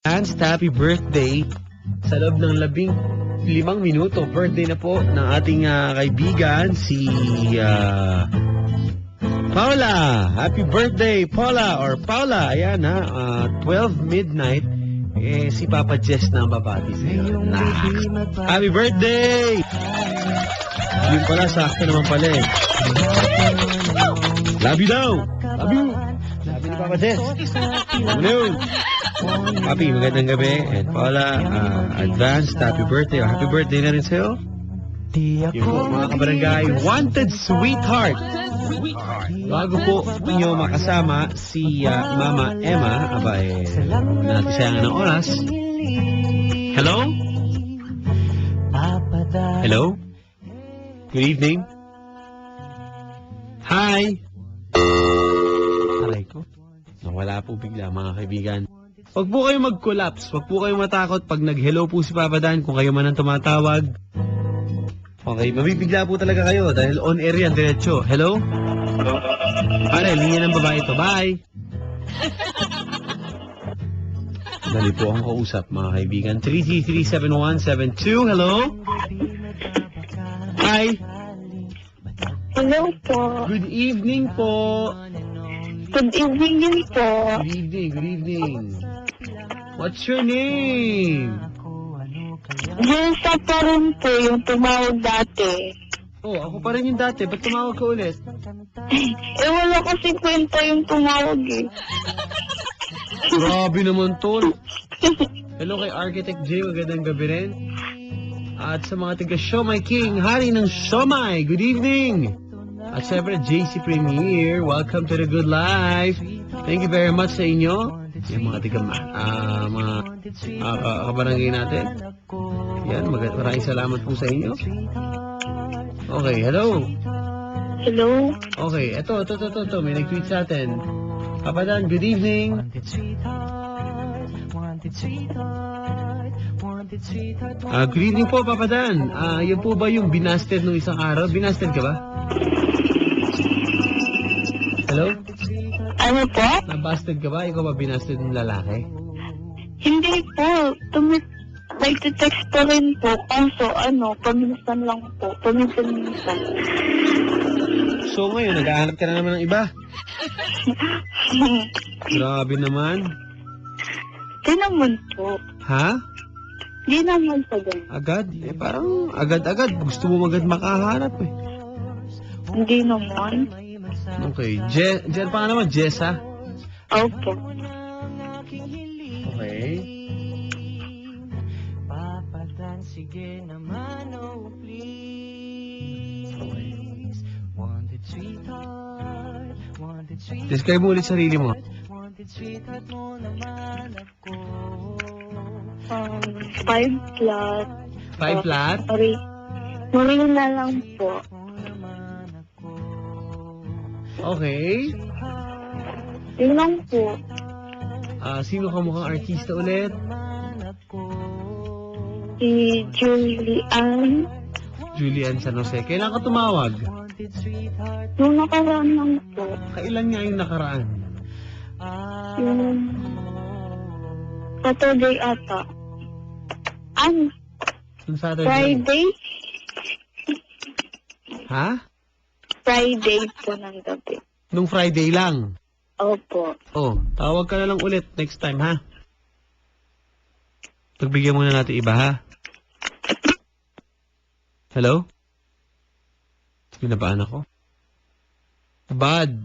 advanced happy birthday sa loob ng 15 minuto. Birthday na po ng ating kaibigan, si Paula. Happy birthday, Paula or Paula. Ayan 12 midnight. Si Papa Jess na ang babati sa'yo. Happy birthday! Yun pala, sakto naman pala eh. Love you daw! Love you! Sabi ni Papa Jess. Ano? Papi, magandang gabi. And Paula, advanced happy birthday. Happy birthday na rin sa'yo. Yung po, mga kabarangay, wanted sweetheart. Bago po ninyo makasama si Mama Emma, natin sayangan ng oras. Hello? Hello? Good evening. Hi. Aray ko. Nawala po bigla mga kaibigan. Huwag po kayong mag-collapse. Huwag po kayong matakot pag nag-hello po si Papa Dan. Kung kayo man ang tumatawag. Okay, mabibigla po talaga kayo dahil on air yan, diretso. Hello? Pare, linya ng babae ito. Bye! Dali po akong kausap, mga kaibigan. 3337172. Hello? Hi! Hello po. Good evening po. Good evening din po. Good evening, good evening. What's your name? Jessa pa rin po yung tumawag dati. Oh, ako pa rin yung dati. Ba't tumawag ka ulit? Wala kasi kwenta yung tumawag eh. Grabe naman tol. Hello kay Architect J. Magandang gabi rin. At sa mga taga Siomai King, hari ng Siomai. Good evening. At syempre, JC Premier. Welcome to the good life. Thank you very much sa inyo. Yung mga taga kabarangay natin. Yan, maraming salamat po sa inyo. Okay, hello. Hello? Okay, ito. May nag-tweet sa atin. Papa Dan, good evening. Good evening po, Papa Dan. Yan po ba yung binasted nung isang araw? Binasted ka ba? Hello? Ano po? Nabasted ka ba? Ikaw ba binasted ng lalaki? Hindi po. Nag-text pa rin po. Kaso paminsan lang po. Paminsan-minsan. So ngayon, nag-aanap ka na naman ng iba? Grabe naman. Di naman po. Ha? Di naman sa ganun. Agad? Parang agad-agad. Gusto mo agad makahanap eh. Hindi naman. Okay. Jen pa nga naman, Jessa. Opo. Okay. Sige naman, oh please. Wanted sweetheart, wanted sweetheart. Describe mo ulit sarili mo. Wanted sweetheart mo naman ako. 5 flat. 5 flat? Sorry. Marino na lang po. Okay. Yun lang po. Sino ka mukhang artista ulit? Si Julian. Julian San Jose. Kailan ka tumawag? Nung nakaraan lang po. Kailan nga yung nakaraan? Yung Saturday ata. Ano? Yung Saturday? Friday? Ha? Friday po ng gabi. Nung Friday lang? Opo. Oh, tawag ka na lang ulit next time, ha? Pagbigyan muna natin iba, ha? Hello? Binabaan ako? Bad.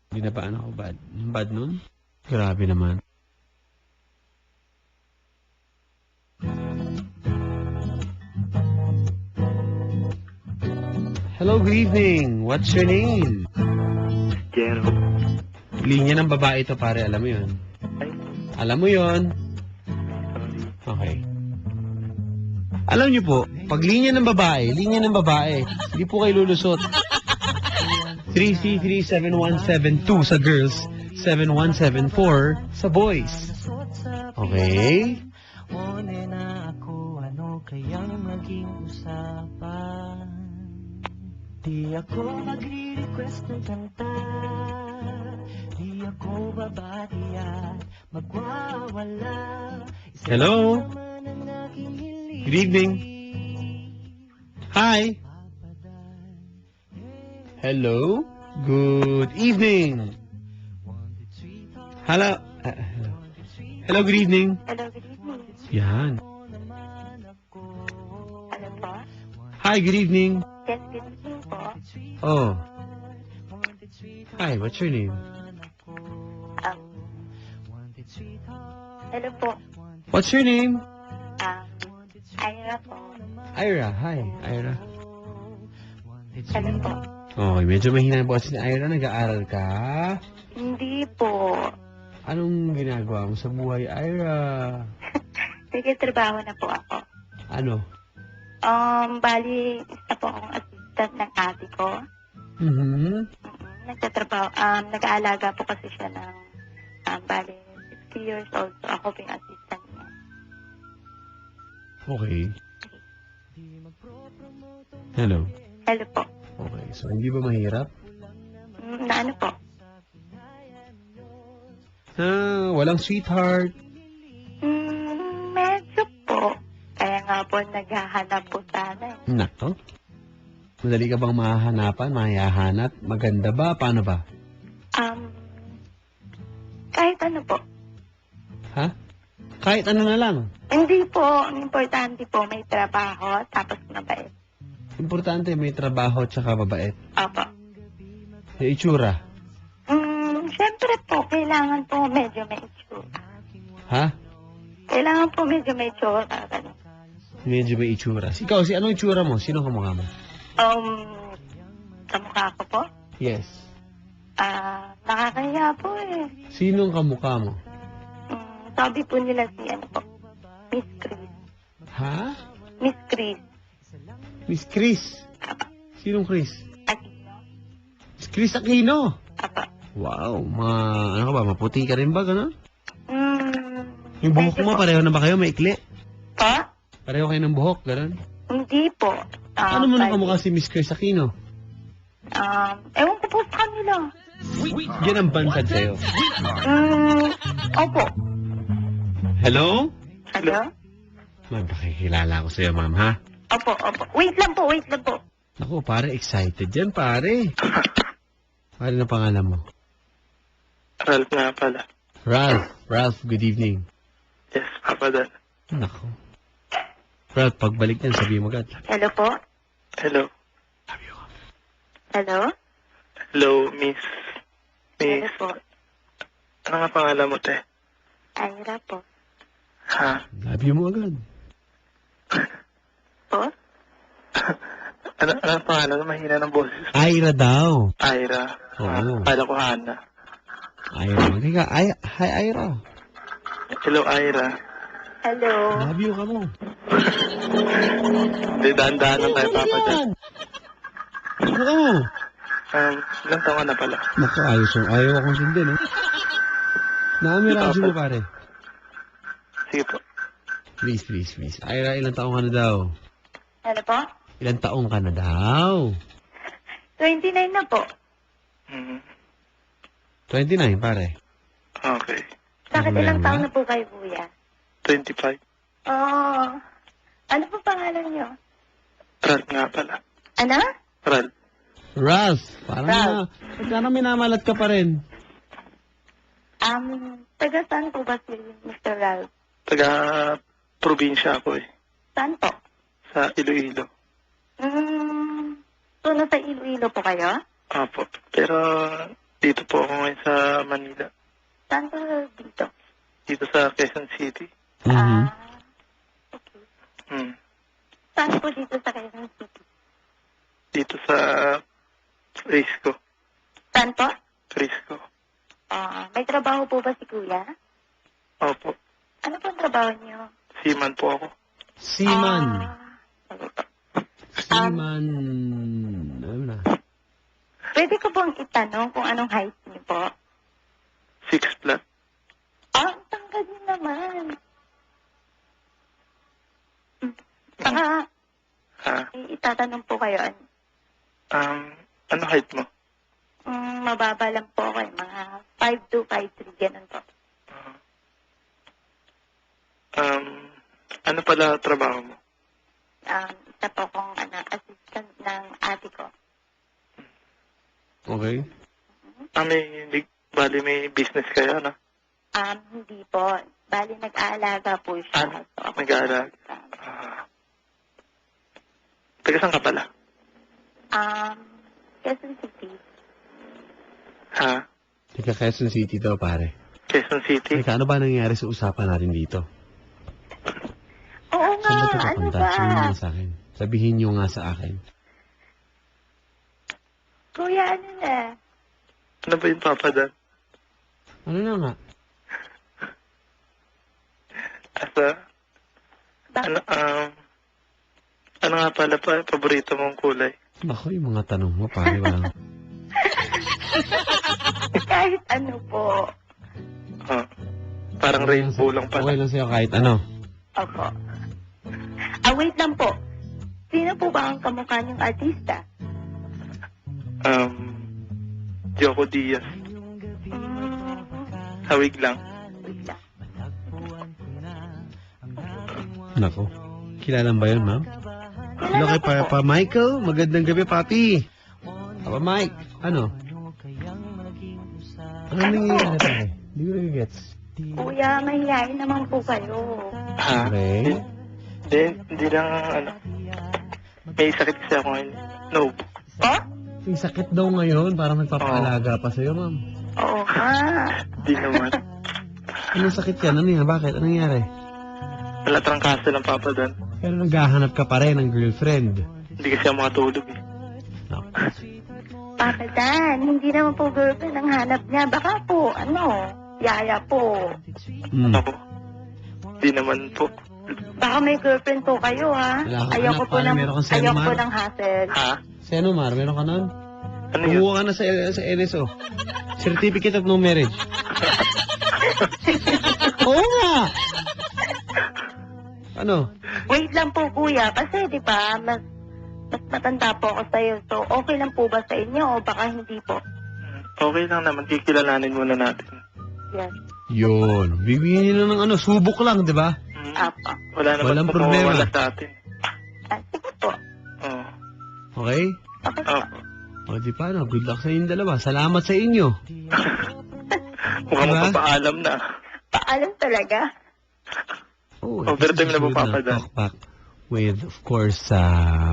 Binabaan ako, bad. Bad nun? Grabe naman. Hello, good evening. What's your name? Jero. Linya ng babae ito, pare. Alam mo yun? Alam mo yun? Okay. Alam niyo po, pag linya ng babae, hindi po kayo lulusot. 3337172 sa girls, 7174 sa boys. Okay? One na ako, ano kayang maging usapan? Di ako magre-request ng kanta. Di ako mo babati at magwawala. Hello? Naman ang aking hiling. Good evening. Hi. Hello? Good evening. Hello? Hello. Hello, good evening. Hello, good evening. Yan. Ano po? Hi, good evening. Yes, good evening po. Oh. Hi, what's your name? Um, hello po. What's your name? Ira po. Ira. Hi, Ira. Hello po. Oh, medyo mahina po kasi ni Ira. Nag-aaral ka? Hindi po. Anong ginagawa mo sa buhay, Ira? Sige, trabaho na po ako. Ano? Bali, isa po akong assistant ng ate ko. Nagtatrabaho, nag-aalaga po kasi siya ng, bali, 60 years old. So, ako po yung assistant niya. Okay. Hello. Hello po. Okay, so hindi ba mahirap? Na ano po? Walang sweetheart. Medyo po. Kaya nga po, naghahanap po sana. Nako. Madali ka bang mahahanapan, mahahanap? Maganda ba? Paano ba? Kahit ano po. Ha? Kahit ano na lang. Hindi po. Ang importante po, may trabaho, tapos mabait. Importante, may trabaho at saka mabait. Opo. May itsura. Siyempre po, kailangan po medyo may itsura. Ha? Kailangan po medyo may itsura. Ganun. Medyo may itsura. Ikaw, anong itsura mo? Sino kamukha mo? Sa mukha ko po? Yes. Nakakaya po eh. Sinong kamukha mo? Sabi po nila si ano po, Miss Chris. Ha? Miss Chris. Miss Chris. Sinong Chris? Aquino. Miss Chris Aquino. Apa. Wow, ano ka ba? Maputi ka rin ba? Gano'n? Yung buhok medyo mo, po. pareho na ba kayo? Maikli? Po? Pareho kayo ng buhok, gano'n? Hindi po. Ano mo nang bali, kamukha si Miss Chris Aquino? Ewan ko po sa kanila. Yan ang bansad sa'yo. Opo. Hello? Hello? Magpakikilala ko sa'yo, ma'am, ha? Opo. Wait lang po. Naku, pare, excited yan, pare. Pare, na pangalan mo? Ralph nga pala. Ralph, good evening. Yes, Papa Dan. Naku. Ralph, pagbalik yan, sabihin mo agad. Hello po? Hello. Love you. Hello? Hello, Miss. Hello po. Ano nga pangalan mo, te? Ira po. Ha? Love you mo agad. Po? Ano ang pangalan? Mahina ng boses. Ira daw. Ira. Oo. Kala ko Hana. Ira. Magkika. Hi, Ira. Hello, Ira. Hello? Love you ka mo. Hindi, dahan-dahan lang tayo, Papa Dan. Ano ka mo? Ilang taon ka na pala? Naku, ayaw akong sundin, eh. Naamirage mo, pare. Sige po. Please. Ira, ilang taong ka na daw? Hello po? Ilang taong ka na daw? 29 na po. 29, pare. Okay. Bakit Ano ilang ba? taon na po kayo, kuya? 25. Ano po pangalan niyo? Ralph nga pala. Ano? Ralph. Ralph, parang Ralph. minamalat ka pa rin. Taga saan po ba si Mr. Ralph? Taga-probinsya ako eh. Saan po? Sa Iloilo. So, nasa Iloilo po kayo? Opo. Pero dito po ako ngayon sa Manila. Saan po dito? Dito sa Quezon City. Mhm. Okay. Saan Saan po dito sa Quezon City? Dito sa Risco. Saan po? Risco. May trabaho po ba si kuya? Opo. Ano po ang trabaho niyo? Seaman po ako. Seaman. Ano po? Seaman. Ano na? Pwede ko pong itanong kung anong height niyo po? 6 flat. Ang tangkad niyo naman. Saka, Ha? itatanong po kayo, Ano height mo? mababa lang po ako mga 5253, ganun po. Ano pala trabaho mo? Isa po akong assistant ng ate ko. Okay. Bali may business kayo, no? Hindi po. Bali, nag-aalaga po siya. So, ako Nag-aalaga. Taga saan ka pala? Quezon City. Ha? Tika Quezon City daw, pare. Quezon City? Teka, ano ba nangyayari sa usapan natin dito? Oo nga, Saan ba ito ano papunta? ba? Sabihin niyo sa akin. Sabihin niyo nga sa akin. Kuya, ano na? Ano ba yung papa doon? Ano na nga? Ano nga pala paborito mong kulay? Naku, yung mga tanong mo, pare, walang... Kahit ano po. Parang rainbow lang Okay pala. lang sa'yo kahit ano. Opo. Wait lang po. Sino po ba ang kamukha niyong artista? Joko Diaz. Hawig lang. Wait lang. Nako. Kilala ba yun, ma'am? Hello kay Papa Michael. Magandang gabi, papi. Papa Mike. Ano? Ano nangyayari, pare? Hindi ko nag-gets. Kuya, mahihain naman po kayo. Ha? Okay. Hindi lang, may sakit kasi ako ngayon. No. Oh? May sakit daw ngayon. Parang nagpapaalaga pa sa'yo, ma'am. Oo nga. Hindi naman. Anong sakit yan? Ano yan? Bakit? Anong nangyari? Wala trangkaso ng papa doon. Pero naghahanap ka pa rin ng girlfriend. Hindi kasi ako makatulog eh. Nako. Papa Dan, hindi naman po girlfriend ang hanap niya. Baka po, yaya po. Ako. Hindi naman po. Baka may girlfriend po kayo, ha? Wala akong Ayoko anak, po paano ng, meron kang ayoko po senomar? ng hassle. Ha? Senomar, meron ka nun? Ano yun? Kumuha ka na sa NSO. Certificate of no marriage. Oo nga! Ano? Wait lang po, kuya. Kasi, di ba, mas matanda po ako sa'yo. So, okay lang po ba sa inyo o baka hindi po? Okay lang naman. Kikilalanin muna natin. Yes. Yun. Bibigyan nila ng subok lang, di ba? Apa. Wala naman Walang po problema. mawawala sa atin. Sige po. Oo. Okay? Okay po. O di paano, good luck sa inyong dalawa. Salamat sa inyo. Mukhang Diba? magpapaalam na. Paalam talaga. Oh, Overtime na po, susunod Papa Dan. Talkback with, of course,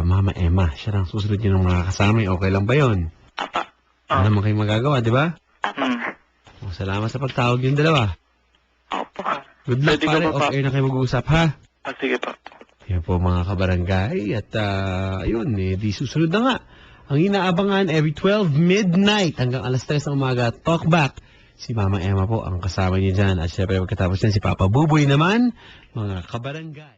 Mama Emma. Siya lang susunod niyo ng mga kasama. Okay lang ba yun? Apa. Wala naman kayong magagawa, di ba? Apa. O, salamat sa pagtawag yung dalawa. Opo. Good luck, Pwede ka pare. ba, Pa? Okay na kayo mag-uusap, ha? Sige pa. Yan po mga kabarangay. At ayun, di susunod na nga. Ang inaabangan every 12 midnight hanggang alas 3 ng umaga. Talkback. Si Mama Emma po ang kasama niya dyan. At syempre pagkatapos yan si Papa Buboy naman. Mga kabarangay.